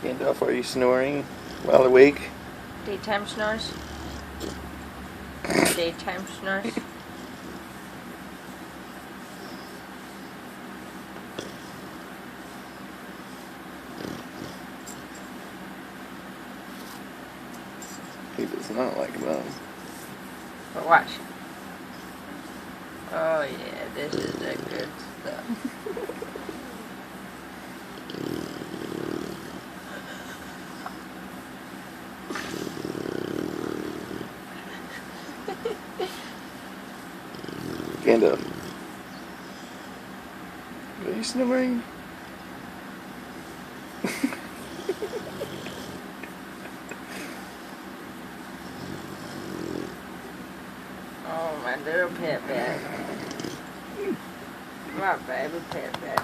Gandalf, are you snoring while awake? Daytime snores. Daytime snores. He does not like them. But watch. Oh yeah, this is the good stuff. Gandalf, are you snoring? Oh, my little pet bed. My baby pet bed.